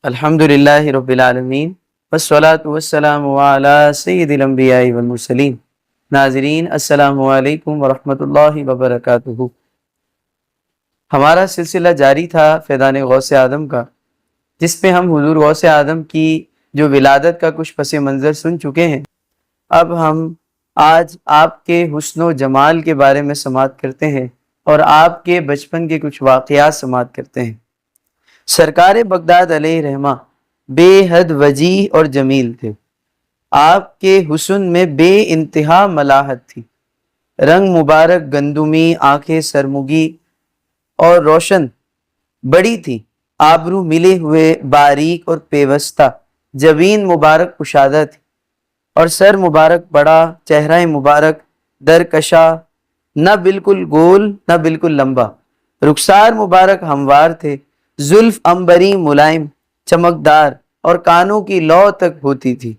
الحمدللہ رب العالمین والصلاة والسلام علی سید الانبیاء والمرسلین۔ ناظرین السلام علیکم ورحمۃ اللہ وبرکاتہ۔ ہمارا سلسلہ جاری تھا فیضان غوث اعظم کا، جس پہ ہم حضور غوث اعظم کی جو ولادت کا کچھ پس منظر سن چکے ہیں۔ اب ہم آج آپ کے حسن و جمال کے بارے میں سماعت کرتے ہیں اور آپ کے بچپن کے کچھ واقعات سماعت کرتے ہیں۔ سرکار بغداد علیہ رحمہ بے حد وجیح اور جمیل تھے۔ آپ کے حسن میں بے انتہا ملاحت تھی۔ رنگ مبارک گندمی، آنکھیں سرمگی اور روشن بڑی تھی، آبرو ملے ہوئے باریک اور پیوستہ، جبین مبارک کشادہ تھی اور سر مبارک بڑا، چہرہ مبارک درکشا، نہ بالکل گول نہ بالکل لمبا، رخسار مبارک ہموار تھے، زلف عنبری ملائم چمکدار اور کانوں کی لو تک ہوتی تھی،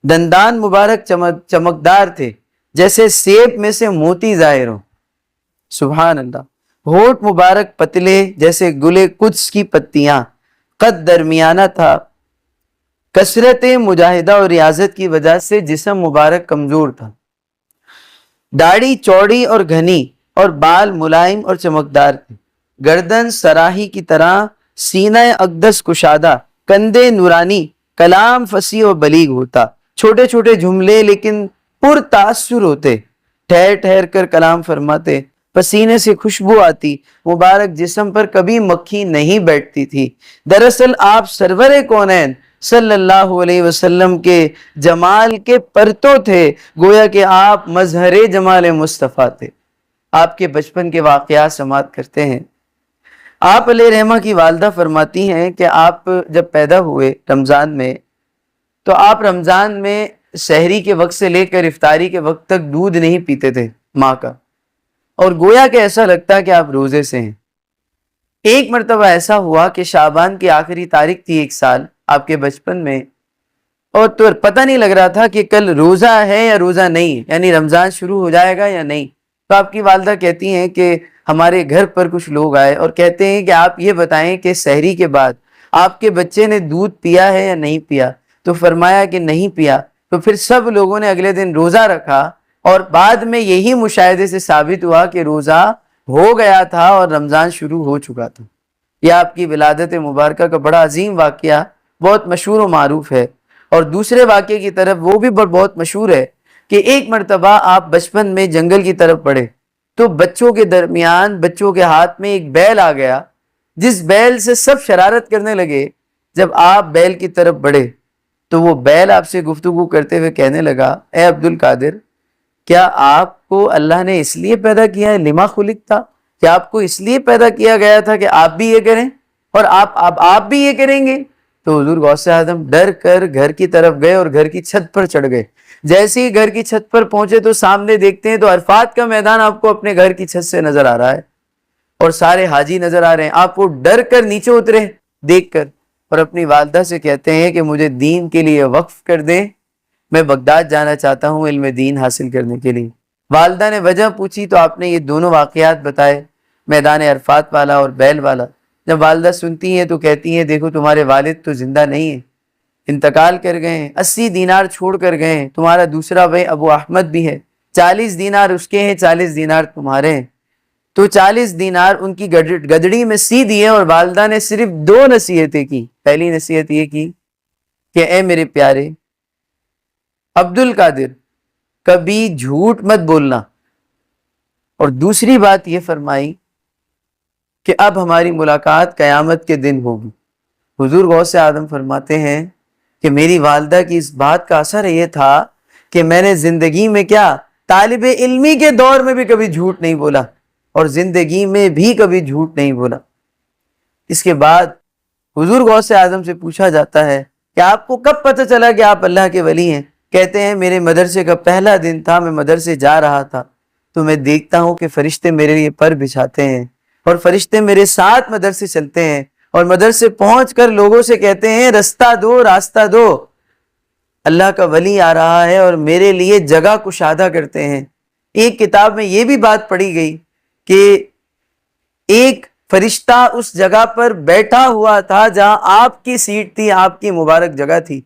دندان مبارک چمکدار تھے جیسے سیب میں سے موتی ظاہر ہو، سبحان اللہ۔ ہونٹ مبارک پتلے جیسے گلے قدس کی پتیاں، قد درمیانہ تھا، کثرت مجاہدہ اور ریاضت کی وجہ سے جسم مبارک کمزور تھا، داڑھی چوڑی اور گھنی اور بال ملائم اور چمکدار تھے، گردن سراہی کی طرح، سینہ اقدس کشادہ، کندھے نورانی، کلام فصیح و بلیغ ہوتا، چھوٹے چھوٹے جملے لیکن پر تاثر ہوتے، ٹھہر ٹھہر کر کلام فرماتے، پسینے سے خوشبو آتی، مبارک جسم پر کبھی مکھی نہیں بیٹھتی تھی۔ دراصل آپ سرور کونین صلی اللہ علیہ وسلم کے جمال کے پرتو تھے، گویا کہ آپ مظہر جمال مصطفیٰ تھے۔ آپ کے بچپن کے واقعات سماعت کرتے ہیں۔ آپ علیہ رحمہ کی والدہ فرماتی ہیں کہ آپ جب پیدا ہوئے رمضان میں، تو آپ رمضان میں سحری کے وقت سے لے کر افطاری کے وقت تک دودھ نہیں پیتے تھے ماں کا، اور گویا کہ ایسا لگتا کہ آپ روزے سے ہیں۔ ایک مرتبہ ایسا ہوا کہ شعبان کی آخری تاریخ تھی ایک سال آپ کے بچپن میں، اور تو پتہ نہیں لگ رہا تھا کہ کل روزہ ہے یا روزہ نہیں، یعنی رمضان شروع ہو جائے گا یا نہیں۔ تو آپ کی والدہ کہتی ہیں کہ ہمارے گھر پر کچھ لوگ آئے اور کہتے ہیں کہ آپ یہ بتائیں کہ سحری کے بعد آپ کے بچے نے دودھ پیا ہے یا نہیں پیا؟ تو فرمایا کہ نہیں پیا۔ تو پھر سب لوگوں نے اگلے دن روزہ رکھا، اور بعد میں یہی مشاہدے سے ثابت ہوا کہ روزہ ہو گیا تھا اور رمضان شروع ہو چکا تھا۔ یہ آپ کی ولادت مبارکہ کا بڑا عظیم واقعہ بہت مشہور و معروف ہے۔ اور دوسرے واقعے کی طرف وہ بھی بہت مشہور ہے کہ ایک مرتبہ آپ بچپن میں جنگل کی طرف پڑے، تو بچوں کے درمیان بچوں کے ہاتھ میں ایک بیل آ گیا، جس بیل سے سب شرارت کرنے لگے۔ جب آپ بیل کی طرف بڑھے تو وہ بیل آپ سے گفتگو کرتے ہوئے کہنے لگا، اے عبد القادر، کیا آپ کو اللہ نے اس لیے پیدا کیا ہے؟ لما خلق تھا، کیا آپ کو اس لیے پیدا کیا گیا تھا کہ آپ بھی یہ کریں اور آپ بھی یہ کریں گے؟ تو حضور غوث اعظم ڈر کر گھر کی طرف گئے اور گھر کی چھت پر چڑھ گئے۔ جیسے ہی گھر کی چھت پر پہنچے تو سامنے دیکھتے ہیں تو عرفات کا میدان آپ کو اپنے گھر کی چھت سے نظر آ رہا ہے، اور سارے حاجی نظر آ رہے ہیں۔ آپ وہ ڈر کر نیچے اترے دیکھ کر، اور اپنی والدہ سے کہتے ہیں کہ مجھے دین کے لیے وقف کر دیں، میں بغداد جانا چاہتا ہوں علم دین حاصل کرنے کے لیے۔ والدہ نے وجہ پوچھی تو آپ نے یہ دونوں واقعات بتائے، میدان عرفات والا اور بیل والا۔ جب والدہ سنتی ہیں تو کہتی ہیں، دیکھو تمہارے والد تو زندہ نہیں ہیں، انتقال کر گئے ہیں، 80 دینار چھوڑ کر گئے ہیں، تمہارا دوسرا بھائی ابو احمد بھی ہے، 40 دینار اس کے ہیں، 40 دینار تمہارے ہیں۔ تو 40 دینار ان کی گدڑی میں سی دیے، اور والدہ نے صرف 2 نصیحتیں کی۔ پہلی نصیحت یہ کی کہ اے میرے پیارے عبد القادر، کبھی جھوٹ مت بولنا، اور دوسری بات یہ فرمائی کہ اب ہماری ملاقات قیامت کے دن ہوگی۔ حضور غوث اعظم فرماتے ہیں کہ میری والدہ کی اس بات کا اثر یہ تھا کہ میں نے زندگی میں کیا، طالب علمی کے دور میں بھی کبھی جھوٹ نہیں بولا، اور زندگی میں بھی کبھی جھوٹ نہیں بولا۔ اس کے بعد حضور غوث اعظم سے پوچھا جاتا ہے کہ آپ کو کب پتہ چلا کہ آپ اللہ کے ولی ہیں؟ کہتے ہیں میرے مدرسے کا پہلا دن تھا، میں مدرسے جا رہا تھا تو میں دیکھتا ہوں کہ فرشتے میرے لیے پر بچھاتے ہیں، اور فرشتے میرے ساتھ مدرسے چلتے ہیں، اور مدرسے پہنچ کر لوگوں سے کہتے ہیں رستہ دو، راستہ دو، اللہ کا ولی آ رہا ہے، اور میرے لیے جگہ کشادہ کرتے ہیں۔ ایک کتاب میں یہ بھی بات پڑھی گئی کہ ایک فرشتہ اس جگہ پر بیٹھا ہوا تھا جہاں آپ کی سیٹ تھی، آپ کی مبارک جگہ تھی،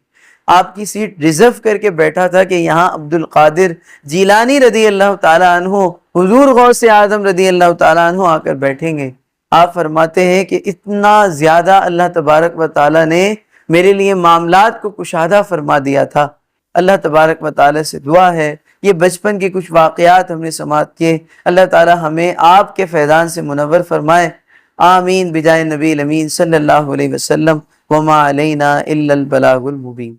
آپ کی سیٹ ریزرو کر کے بیٹھا تھا کہ یہاں عبد القادر جیلانی رضی اللہ تعالیٰ عنہ، حضور غوث اعظم رضی اللہ تعالیٰ عنہ آ کر بیٹھیں گے۔ آپ فرماتے ہیں کہ اتنا زیادہ اللہ تبارک و تعالیٰ نے میرے لیے معاملات کو کشادہ فرما دیا تھا۔ اللہ تبارک و تعالیٰ سے دعا ہے، یہ بچپن کے کچھ واقعات ہم نے سماعت کیے، اللہ تعالیٰ ہمیں آپ کے فیضان سے منور فرمائے۔ آمین بجائے نبی الامین صلی اللہ علیہ وسلم، وما علینا الا البلاغ المبین۔